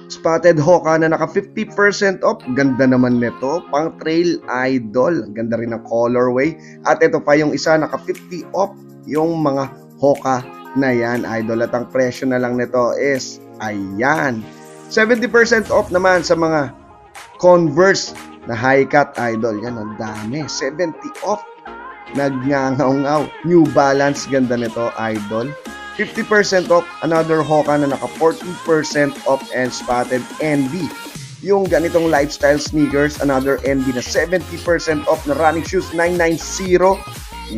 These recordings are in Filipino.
Spotted Hoka na naka 50% off. Ganda naman nito. Pang Trail Idol. Ganda rin ng colorway. At ito pa yung isa naka 50 off. Yung mga Hoka na yan, Idol. At ang presyo na lang nito is, ayan, 70% off naman sa mga Converse na high cut, Idol. Yan, ang dami. 70 off. Nagngangaw-ngaw. New Balance. Ganda nito, Idol. 50% off, another Hoka na naka 40% off and Spotted NB. Yung ganitong lifestyle sneakers, another NB na 70% off na running shoes 990.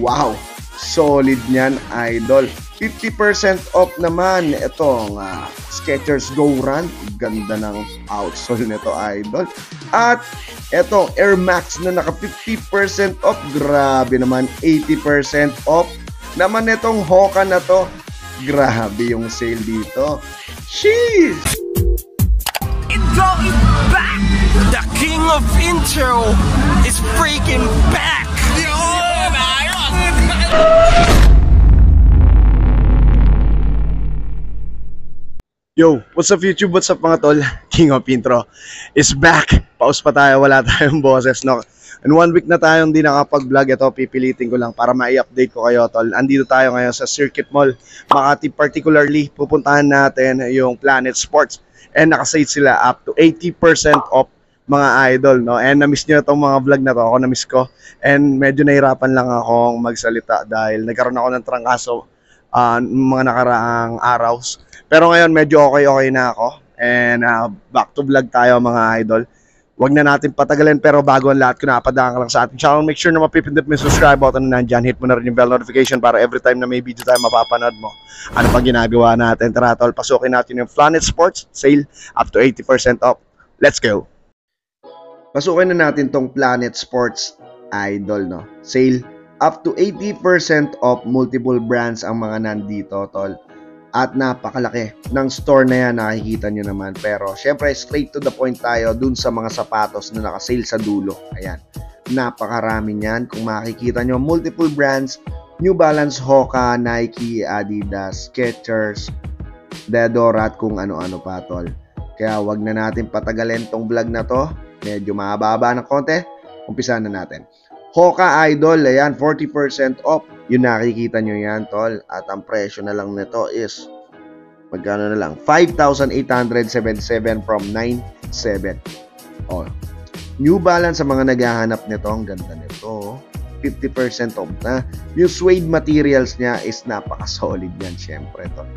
Wow, solid niyan, Idol. 50% off naman itong Skechers Go Run. Ganda ng outsole nito, Idol. At itong Air Max na naka 50% off. Grabe naman, 80% off naman itong Hoka na to. Grabe yung sale dito. Sheesh! Intro is back! The king of intro is freaking back! Yo, what's up YouTube? What's up mga tol? King of Intro is back. Pause pa tayo, wala tayong boses, no? And 1 week na tayong di nakapag-vlog. Ito, pipilitin ko lang para ma-i-update ko kayo, tol. Andito tayo ngayon sa Circuit Mall Makati. Particularly, pupuntahan natin yung Planet Sports. And nakasite sila up to 80% off, mga idol, no? And na-miss nyo itong mga vlog na to. Ako na-miss ko. And medyo nahirapan lang akong magsalita dahil nagkaroon ako ng trangkaso mga nakaraang araws. Pero ngayon, medyo okay na ako. And back to vlog tayo, mga idol. Huwag na natin patagalin, pero bago ang lahat, kung napadaan ka lang sa ating channel, make sure na mapipindot mo yung subscribe button na nandyan. Hit mo na rin yung bell notification para every time na may video tayo mapapanood mo. Ano pang ginagawa natin? Tara tol, pasukin natin yung Planet Sports sale up to 80% off. Let's go! Pasukin na natin tong Planet Sports, Idol, no? Sale up to 80% off, multiple brands ang mga nandito, tol. At napakalaki ng store na yan, nakikita nyo naman. Pero syempre straight to the point tayo dun sa mga sapatos na nakasale sa dulo. Ayan, napakarami niyan. Kung makikita nyo, multiple brands, New Balance, Hoka, Nike, Adidas, Skechers, Deodora at kung ano-ano pa, tol. Kaya wag na natin patagalin tong vlog na to. Medyo mahaba ng konti. Umpisahan na natin. Hoka, Idol, ayan, 40% off. Yung nakikita nyo yan, tol. At ang presyo na lang nito is, magkano na lang? 5,877 from 9,700. Oh. New Balance sa mga naghahanap nito. Ang ganda nito. 50% off na. Yung suede materials niya is napaka-solid yan, syempre, tol.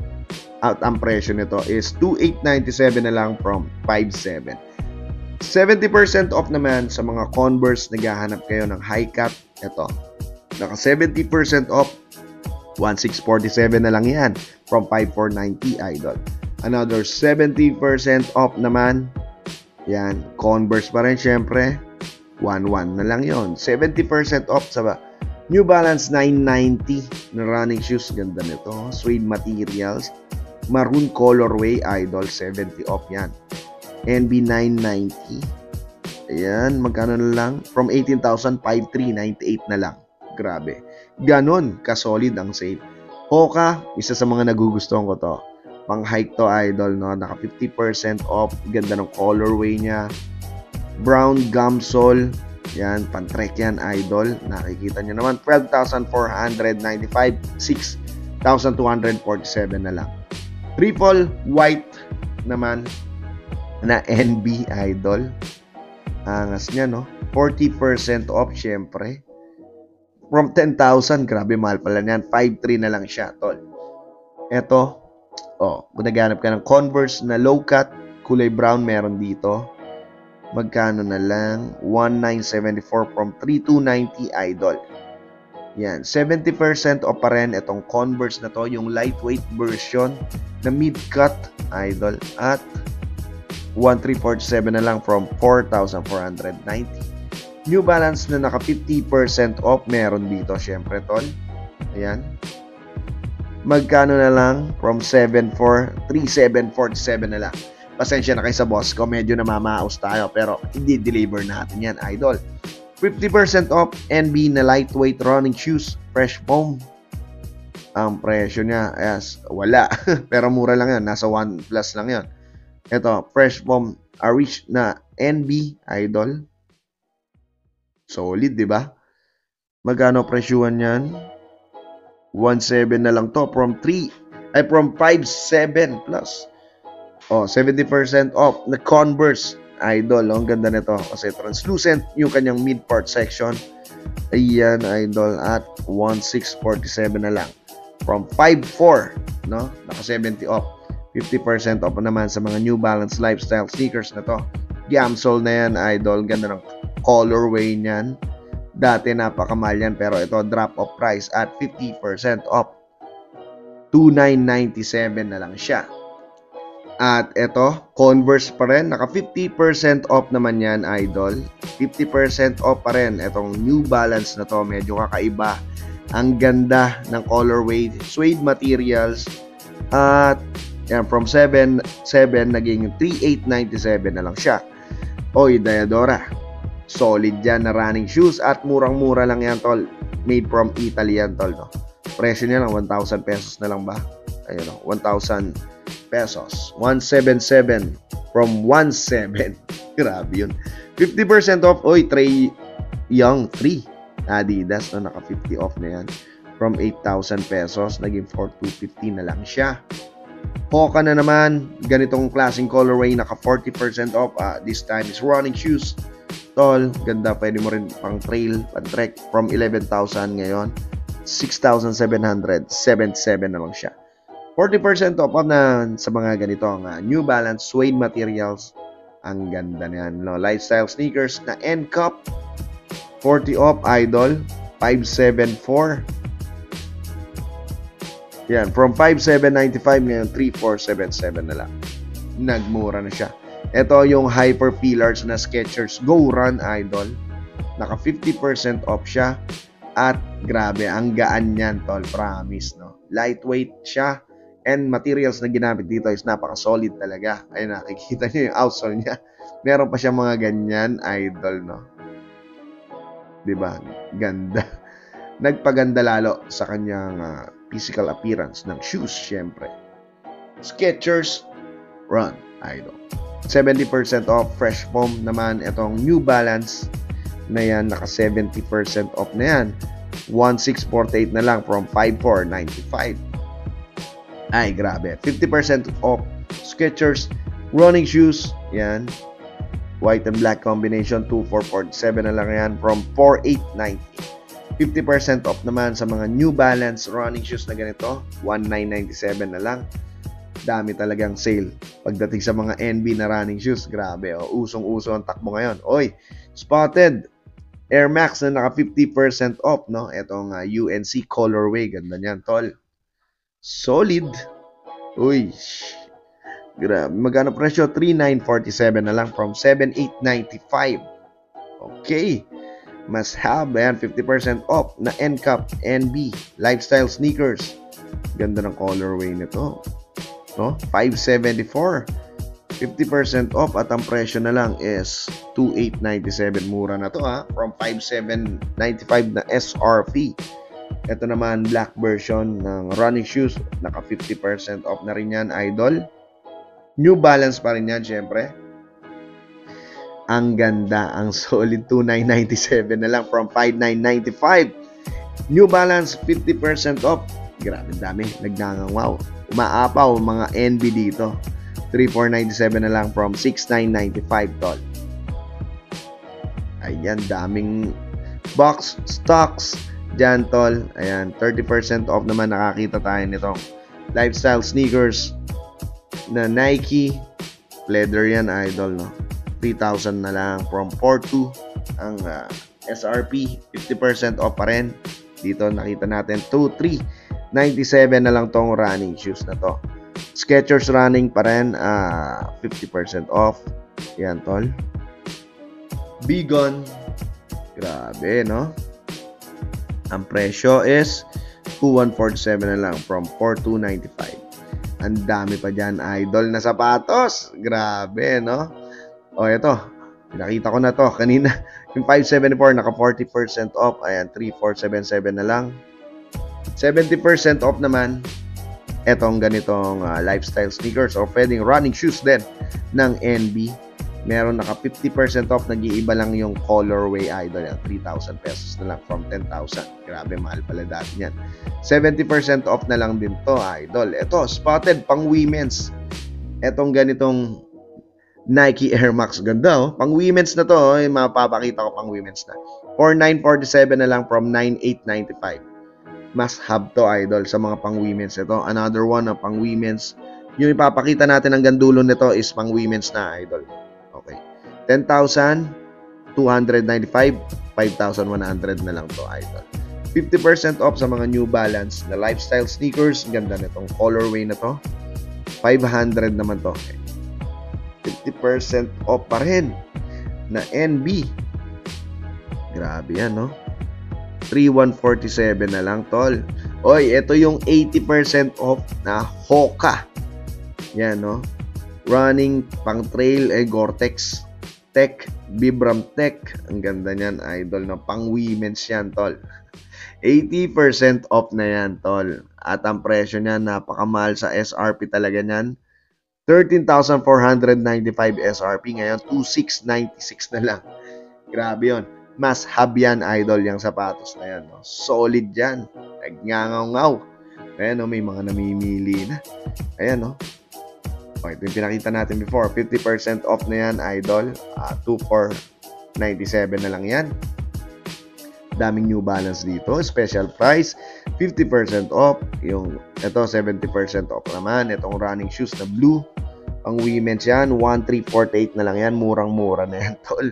At ang presyo nito is 2,897 na lang from 5,700. 70% off naman sa mga Converse, naghahanap kayo ng high cut. Ito, naka 70% off, 1,647 na lang yan from 5,490, idol. Another 70% off naman, yan, Converse pa rin syempre, 1,100 na lang yon. 70% off sa New Balance 990 na running shoes, ganda nito, suede materials, maroon colorway, idol, 70 off yan. NB 990. Ayan, magkano na lang? From 18,000, 5,398 na lang. Grabe. Ganon kasolid ang sale. Hoka, isa sa mga nagugustuhan ko to. Pang hike to, idol, no? Naka 50% off. Ganda ng colorway niya. Brown gum sole. Yan, pan-trek yan, idol. Nakikita nyo naman. 12,495. 6,247 na lang. Triple white naman na NB, idol. Angas niya, no? 40% off, syempre. From 10,000, grabe, mahal pala niyan. 5,300 na lang siya, tol. Eto, kung naghanap ka ng Converse na low cut, kulay brown, meron dito. Magkano na lang? 1,974 from 3,290, idol. Yan, 70% off pa rin itong Converse na to, yung lightweight version na mid-cut, idol. At 1,347 na lang from 4,490. New Balance na naka 50% off, meron dito syempre, tol. Ayan. Magkano na lang? From 3,747 na lang. Pasensya na kayo sa boss ko, medyo namamaos tayo pero hindi deliver natin yan, idol. 50% off NB na lightweight running shoes, fresh foam. Ang presyo niya, yes, wala. Pero mura lang yan, nasa 1 plus lang yan. Ito, fresh from Arish na NB Idol. Solid, di ba? Magkano presyuhan yan? 1.7 na lang to from 5.7 plus. Oh, 70% off na Converse Idol. Ang ganda nito kasi translucent yung kanyang mid part section. Ayan, Idol, at 1.647 na lang from 5.4, no? Naka 70 off. 50% off naman sa mga New Balance lifestyle sneakers na to. Gamsole na yan, Idol. Ganda ng colorway niyan. Dati napakamahal yan, pero ito drop off price at 50% off. 2,997 na lang siya. At ito, Converse pa rin. Naka 50% off naman yan, Idol. 50% off pa rin. Itong New Balance na to, medyo kakaiba. Ang ganda ng colorway. Suede materials. At yan, from 7 naging 3,897 na lang siya. Oy, Diadora. Solid yan na running shoes. At murang-mura lang yan, tol. Made from Italy yan, tol. No? Presyo niya lang, 1,000 pesos na lang ba? Ayun, no? 1,000 pesos. 177 from 17. Grabe yun. 50% off. Oy, Trey Young 3. Adidas na naka 50 off na yan. From 8,000 pesos, naging 4,250 na lang siya. Hoka na naman. Ganitong klaseng colorway, naka 40% off. This time is running shoes. Tol, ganda. Pwede mo rin pang trail, pang trek. From 11,000 ngayon, 6,777 na lang siya. 40% off na sa mga ganito New Balance suede materials. Ang ganda niyan, no? Lifestyle sneakers na N-Cup. 40 off, Idol. 574. Yan, from 5,795 ngayon 3,477 na lang. Nagmura na siya. Ito yung Hyper Pillars na Skechers Go Run, Idol. Naka 50% off siya. At grabe, ang gaan niyan, tol. Promise, no? Lightweight siya. And materials na ginamit dito is napaka-solid talaga. Ayun, nakikita niyo yung outsole niya. Meron pa siya mga ganyan, Idol, no? Diba? Ganda. Nagpaganda lalo sa kanyang physical appearance ng shoes, syempre. Skechers Run, Idol. 70% off. Fresh foam naman. Itong New Balance na yan, naka 70% off na yan. 1,648 na lang from 5,495. Ay, grabe. 50% off Skechers running shoes. Yan. White and black combination. 2,447 na lang yan from 4,890. 50% off naman sa mga New Balance running shoes na ganito. 1,997 na lang. Dami talagang sale. Pagdating sa mga NB na running shoes, grabe. Oh, usong-uso ang takbo ngayon. Oy, spotted. Air Max na naka 50% off, no? Itong UNC colorway. Ganda niyan, tol. Solid. Uy. Grabe. Magkano presyo? 3,947 na lang from 7,895. Okay. Must have. Ayan, 50% off na N-Cup, NB, lifestyle sneakers. Ganda ng colorway nito. No? 574. 50% off at ang presyo na lang is 2,897. Mura na to from 5,795 na SRP. Ito naman black version ng running shoes, naka 50% off na rin yan, Idol. New Balance pa rin yan, syempre. Ang ganda, ang solid. 2,997 na lang from 5,995. New Balance 50% off. Grabe dami, nagngangaw. Umaapaw mga NB dito. 3,497 na lang from 6,995, tol. Ayan, daming box stocks dyan, tol. Ayan, 30% off naman nakakita tayo nitong lifestyle sneakers na Nike. Leather yan, Idol, no? 3,000 na lang from 4,200 ang SRP. 50% off pa rin. Dito nakita natin 2,397 na lang tong running shoes na to. Skechers running pa rin, 50% off. Yan, tol. Bigon. Grabe, no? Ang presyo is 2,147 na lang from 4,295. Ang dami pa dyan, Idol, na sapatos. Grabe, no? O, ito. Nakita ko na to kanina. Yung 574, naka 40% off. Ayan, 3,477 na lang. 70% off naman etong ganitong lifestyle sneakers or pwedeng running shoes din ng NB. Meron naka 50% off, nag-iiba lang yung colorway, idol. Yan, 3,000 pesos na lang from 10,000. Grabe, mahal pala dati yan. 70% off na lang din to, idol. Ito, spotted, pang women's. Etong ganitong Nike Air Max, ganda oh. Pang women's na to, oh. Mapapakita ko pang women's na. 4,947 na lang from 9,895. Must have to, idol, sa mga pang women's. Ito, another one na pang women's. Yung ipapakita natin hanggang dulo nito is pang women's na, idol. Okay. 10,295, 5,100 na lang to, idol. 50% off sa mga New Balance na lifestyle sneakers. Ganda nitong colorway na to. 500 naman to. 50% off pa rin na NB. Grabe yan, no? 3,147 na lang, tol. Oy, ito yung 80% off na Hoka. Yan, no? Running, pang trail, Gore-Tex Tech, Vibram Tech. Ang ganda niyan, idol, na pang women's yan, tol. 80% off na yan, tol. At ang presyo niya, napakamahal sa SRP talaga niyan. 13,495 SRP. Ngayon, 2,696 na lang. Grabe yun. Mas have yan, idol, yung sapatos na yan. No? Solid yan. Nagngangaw-ngaw. Ayan, no? May mga namimili na. Ayan, no? Okay, ito yung pinakita natin before. 50% off na yan, idol. 2,497 na lang yan. Daming New Balance dito. Special price, 50% off. Yung, ito, 70% off naman. Itong running shoes na blue. Ang women's yan, 1,348 na lang yan. Murang-mura na yan, tol.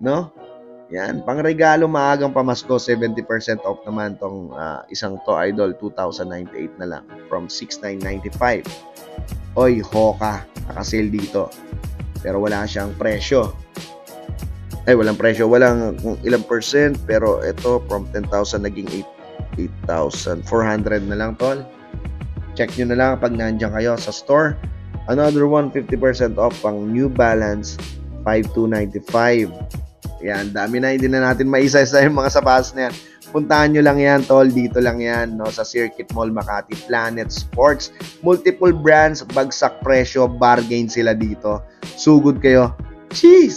No? Yan. Pang regalo, maagang pamasko, 70% off naman tong isang to, idol. 2,098 na lang. From 6,995. Oy, Hoka, nakasale dito. Pero wala siyang presyo. Ay, walang presyo. Walang kung ilang percent. Pero ito, from 10,000 naging 8,400 na lang, tol. Check nyo na lang pag nandiyan kayo sa store. Another one, 50% off pang New Balance, 5,295. Yan, dami na. Hindi na natin maisa-isa yung mga sapatos na yan. Puntahan nyo lang yan, tol. Dito lang yan, no? Sa Circuit Mall Makati, Planet Sports. Multiple brands, bagsak presyo, bargain sila dito. Sugod kayo. Cheese!